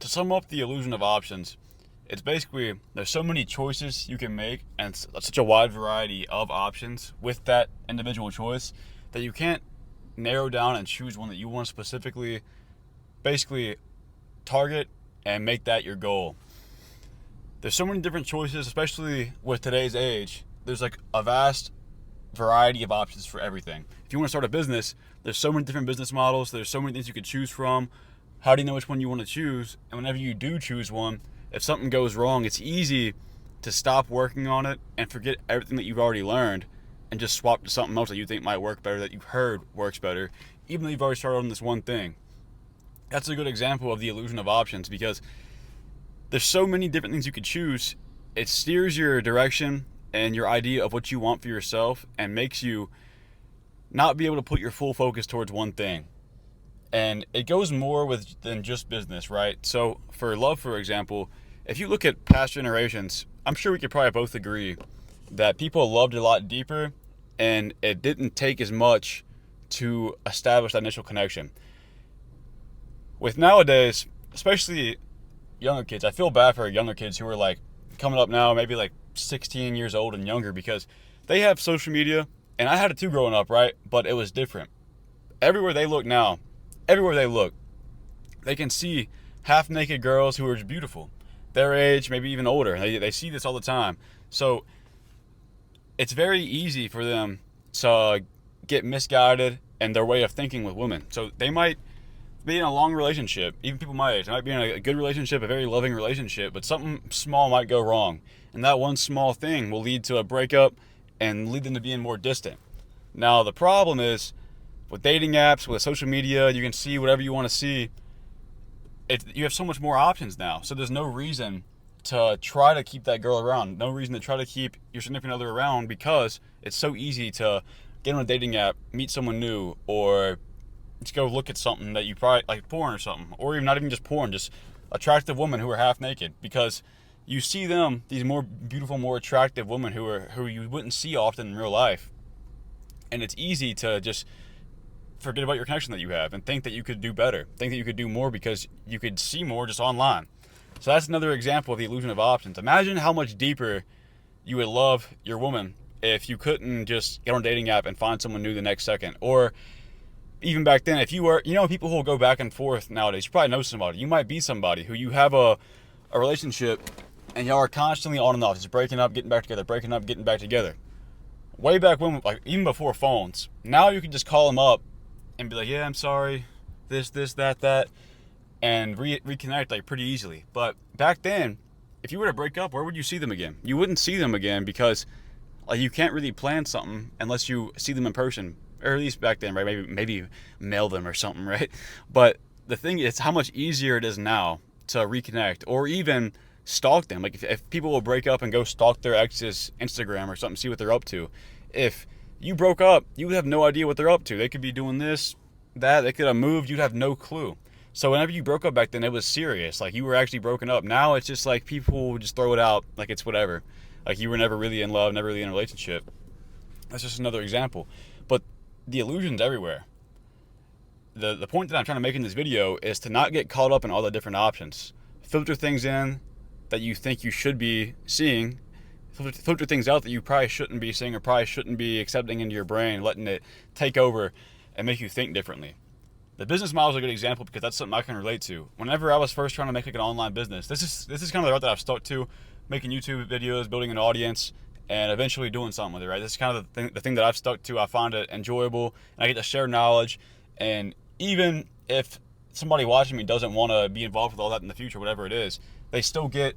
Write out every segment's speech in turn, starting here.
To sum up the illusion of options, it's basically there's so many choices you can make and such a wide variety of options with that individual choice that you can't narrow down and choose one that you want to specifically basically target and make that your goal. There's so many different choices, especially with today's age. There's like a vast variety of options for everything. If you want to start a business, there's so many different business models. There's so many things you could choose from. How do you know which one you want to choose? And whenever you do choose one, if something goes wrong, it's easy to stop working on it and forget everything that you've already learned and just swap to something else that you think might work better, that you've heard works better, even though you've already started on this one thing. That's a good example of the illusion of options, because there's so many different things you could choose. It steers your direction and your idea of what you want for yourself and makes you not be able to put your full focus towards one thing. And it goes more with than just business, right? So for love, for example, if you look at past generations, I'm sure we could probably both agree that people loved a lot deeper and it didn't take as much to establish that initial connection. With nowadays, especially younger kids, I feel bad for younger kids who are like coming up now, maybe like 16 years old and younger, because they have social media, and I had it too growing up, right? But it was different. Everywhere they look now, everywhere they look, they can see half-naked girls who are just beautiful. Their age, maybe even older. They see this all the time. So it's very easy for them to get misguided in their way of thinking with women. So they might be in a long relationship, even people my age, they might be in a good relationship, a very loving relationship, but something small might go wrong. And that one small thing will lead to a breakup and lead them to being more distant. Now, the problem is, with dating apps, with social media, you can see whatever you want to see. You have so much more options now. So there's no reason to try to keep that girl around. No reason to try to keep your significant other around, because it's so easy to get on a dating app, meet someone new, or just go look at something that you probably like, porn or something, or even not even just porn, just attractive women who are half naked, because you see them, these more beautiful, more attractive women who you wouldn't see often in real life, and it's easy to just forget about your connection that you have and think that you could do better, think that you could do more because you could see more just online. So that's another example of the illusion of options. Imagine how much deeper you would love your woman if you couldn't just get on a dating app and find someone new the next second. Or even back then, if you were, people who will go back and forth nowadays, you probably know somebody. You might be somebody who you have a relationship and y'all are constantly on and off, just breaking up, getting back together, breaking up, getting back together. Way back when, like even before phones, now you can just call them up and be like, yeah, I'm sorry, this, that, and reconnect like pretty easily. But back then, if you were to break up, where would you see them again? You wouldn't see them again, because like you can't really plan something unless you see them in person. Or at least back then, right? Maybe mail them or something, right? But the thing is how much easier it is now to reconnect, or even stalk them. Like if people will break up and go stalk their ex's Instagram or something, see what they're up to. If you broke up, you would have no idea what they're up to. They could be doing this, that, they could have moved, you'd have no clue. So whenever you broke up back then, it was serious. Like you were actually broken up. Now it's just like people just throw it out like it's whatever. Like you were never really in love, never really in a relationship. That's just another example. But the illusion's everywhere. The point that I'm trying to make in this video is to not get caught up in all the different options. Filter things in that you think you should be seeing. Filter things out that you probably shouldn't be seeing or probably shouldn't be accepting into your brain, letting it take over and make you think differently. The business model is a good example, because that's something I can relate to. Whenever I was first trying to make like an online business, this is kind of the route that I've stuck to, making YouTube videos, building an audience, and eventually doing something with it, right? This is kind of the thing that I've stuck to. I find it enjoyable, and I get to share knowledge. And even if somebody watching me doesn't want to be involved with all that in the future, whatever it is, they still get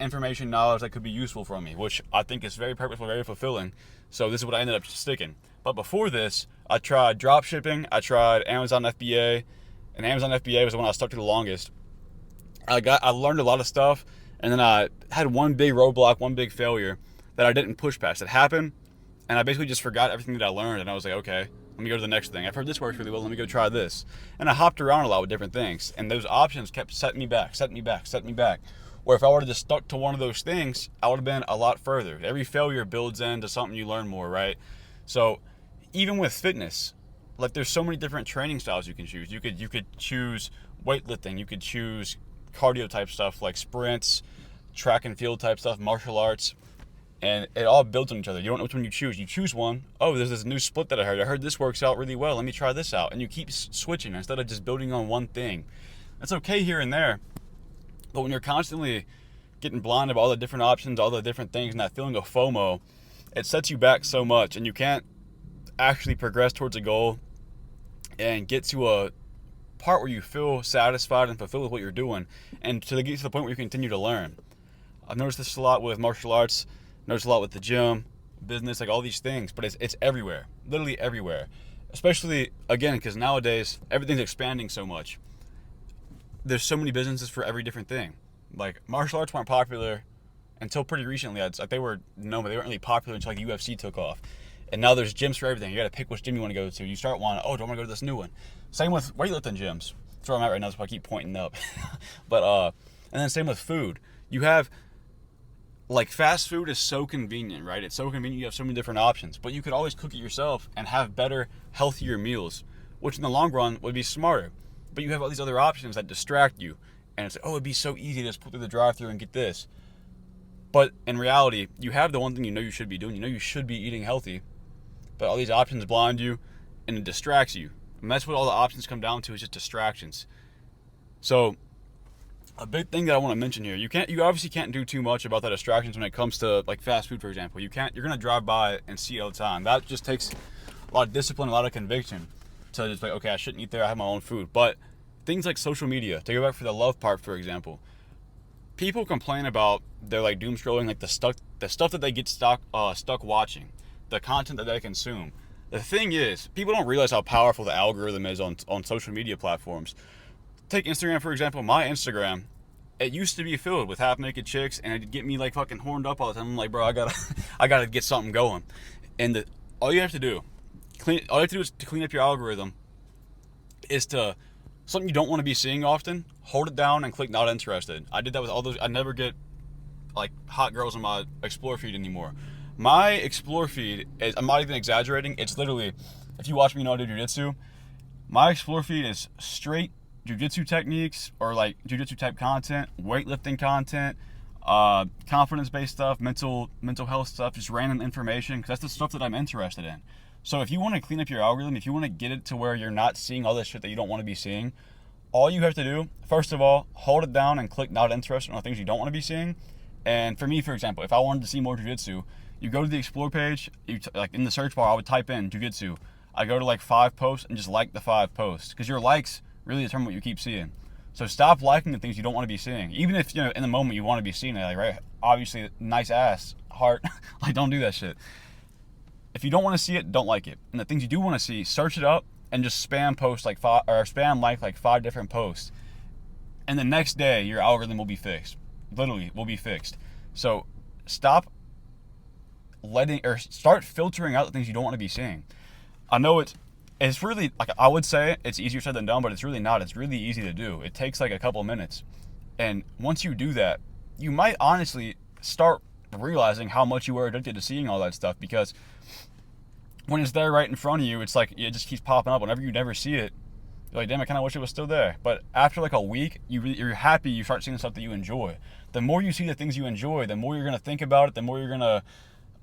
information, knowledge that could be useful from me, which I think is very purposeful, very fulfilling. So this is what I ended up sticking. But before this, I tried drop shipping, I tried Amazon FBA, and Amazon FBA was the one I stuck to the longest. I learned a lot of stuff, and then I had one big roadblock, one big failure that I didn't push past. It happened, and I basically just forgot everything that I learned, and I was like, okay, let me go to the next thing. I've heard this works really well, let me go try this. And I hopped around a lot with different things, and those options kept setting me back. Or if I would have just stuck to one of those things, I would have been a lot further. Every failure builds into something you learn more, right? So even with fitness, like there's so many different training styles you can choose. You could choose weightlifting, you could choose cardio type stuff like sprints, track and field type stuff, martial arts, and it all builds on each other. You don't know which one you choose. You choose one. Oh, there's this new split that I heard. I heard this works out really well. Let me try this out. And you keep switching instead of just building on one thing. That's okay here and there, but when you're constantly getting blinded by all the different options, all the different things, and that feeling of FOMO, it sets you back so much, and you can't actually progress towards a goal and get to a part where you feel satisfied and fulfilled with what you're doing, and to get to the point where you continue to learn. I've noticed this a lot with martial arts, noticed a lot with the gym, business, like all these things, but it's everywhere, literally everywhere. Especially, again, because nowadays, everything's expanding so much. There's so many businesses for every different thing. Like, martial arts weren't popular until pretty recently. Like, they were known, but they weren't really popular until like UFC took off. And now there's gyms for everything. You got to pick which gym you want to go to. You start wanting, oh, do I want to go to this new one? Same with weightlifting gyms. That's where I'm at right now. That's why I keep pointing up. But and then same with food. You have, like, fast food is so convenient, right? It's so convenient. You have so many different options. But you could always cook it yourself and have better, healthier meals, which in the long run would be smarter. But you have all these other options that distract you. And it's like, oh, it'd be so easy to just pull through the drive-thru and get this. But in reality, you have the one thing you know you should be doing. You know you should be eating healthy. But all these options blind you, and it distracts you. And that's what all the options come down to, is just distractions. So a big thing that I want to mention here, you obviously can't do too much about the distractions when it comes to like fast food, for example. You're gonna drive by it and see it all the time. That just takes a lot of discipline, a lot of conviction to just like, okay, I shouldn't eat there, I have my own food. But things like social media, to go back for the love part, for example, people complain about their like doom scrolling, like the stuff that they get stuck watching, the content that they consume. The thing is, people don't realize how powerful the algorithm is on social media platforms. Take Instagram, for example. My Instagram, it used to be filled with half-naked chicks, and it'd get me like fucking horned up all the time. I'm like, bro, I gotta get something going. And all you have to do is to clean up your algorithm is to, something you don't want to be seeing often, hold it down and click not interested. I did that with all those. I never get like hot girls on my Explore feed anymore. My Explore feed is, I'm not even exaggerating, it's literally, if you watch me know I do jiu-jitsu, my Explore feed is straight jiu-jitsu techniques or like jiu-jitsu type content, weightlifting content, confidence-based stuff, mental health stuff, just random information, because that's the stuff that I'm interested in. So if you want to clean up your algorithm, if you want to get it to where you're not seeing all this shit that you don't want to be seeing, all you have to do, first of all, hold it down and click not interested on the things you don't want to be seeing. And for me, for example, if I wanted to see more jiu-jitsu, you go to the Explore page, like in the search bar, I would type in jiu-jitsu. I go to like 5 posts and just like the 5 posts, because your likes really determine what you keep seeing. So stop liking the things you don't want to be seeing. Even if, in the moment you want to be seeing it, like, right, obviously, nice ass, heart, like, don't do that shit. If you don't want to see it, don't like it. And the things you do want to see, search it up and just spam post like 5, or spam like 5 different posts. And the next day, your algorithm will be fixed. Literally, will be fixed. So stop start filtering out the things you don't want to be seeing. I know it's really, like, I would say it's easier said than done, but it's really not. It's really easy to do. It takes like a couple of minutes. And once you do that, you might honestly start realizing how much you are addicted to seeing all that stuff, because when it's there right in front of you, it's like it just keeps popping up. Whenever you never see it, you're like, damn, I kind of wish it was still there. But after like a week, you're happy you start seeing the stuff that you enjoy. The more you see the things you enjoy, the more you're going to think about it, the more you're going to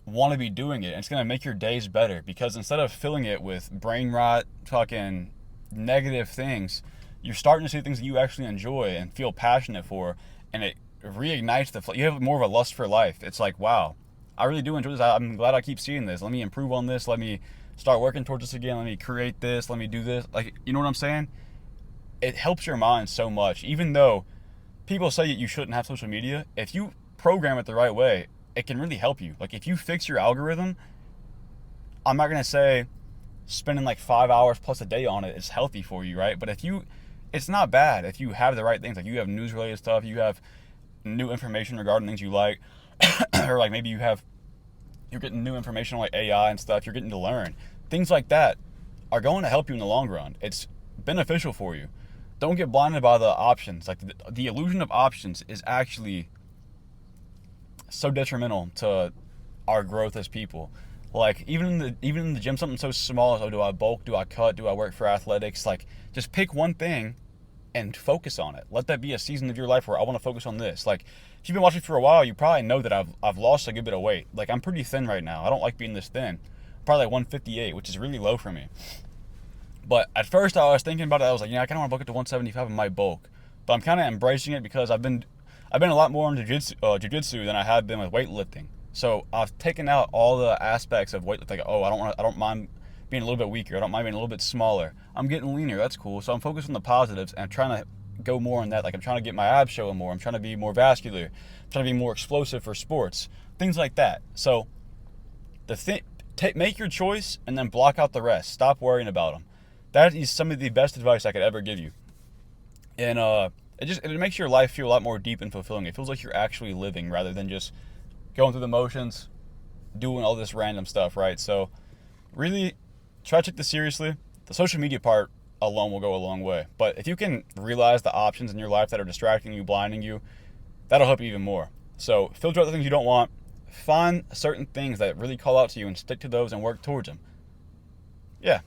want to be doing it. And it's going to make your days better, because instead of filling it with brain rot, fucking negative things, you're starting to see things that you actually enjoy and feel passionate for, and it reignites you have more of a lust for life. It's like, wow, I really do enjoy this. I'm glad I keep seeing this. Let me improve on this. Let me start working towards this again. Let me create this. Let me do this. Like, you know what I'm saying? It helps your mind so much. Even though people say you shouldn't have social media, if you program it the right way, it can really help you. Like, if you fix your algorithm, I'm not going to say spending like 5 hours plus a day on it is healthy for you, right? But it's not bad if you have the right things. Like, you have news related stuff, you have new information regarding things you like, or like maybe you're getting new information on like AI and stuff, you're getting to learn. Things like that are going to help you in the long run. It's beneficial for you. Don't get blinded by the options. Like, the illusion of options is actually so detrimental to our growth as people. Like, even in the gym, something so small as, oh, do I bulk, do I cut, do I work for athletics? Like, just pick one thing and focus on it. Let that be a season of your life where I want to focus on this. Like, if you've been watching for a while, you probably know that I've lost a good bit of weight. Like, I'm pretty thin right now. I don't like being this thin. Probably like 158, which is really low for me. But at first I was thinking about it. I was like, I kind of want to bulk it to 175 in my bulk. But I'm kind of embracing it because I've been a lot more in jiu-jitsu than I have been with weightlifting. So I've taken out all the aspects of weightlifting. Like, oh, I don't mind being a little bit weaker. I don't mind being a little bit smaller. I'm getting leaner. That's cool. So I'm focused on the positives and trying to go more on that. Like, I'm trying to get my abs showing more. I'm trying to be more vascular. I'm trying to be more explosive for sports. Things like that. So make your choice and then block out the rest. Stop worrying about them. That is some of the best advice I could ever give you. And it makes your life feel a lot more deep and fulfilling. It feels like you're actually living rather than just going through the motions, doing all this random stuff, right? So really try to take this seriously. The social media part alone will go a long way. But if you can realize the options in your life that are distracting you, blinding you, that'll help you even more. So filter out the things you don't want. Find certain things that really call out to you and stick to those and work towards them. Yeah.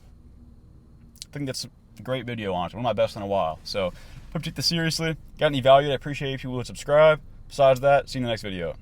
I think that's a great video on it. One of my best in a while. So hope you take this seriously. Got any value? I appreciate if you would subscribe. Besides that, see you in the next video.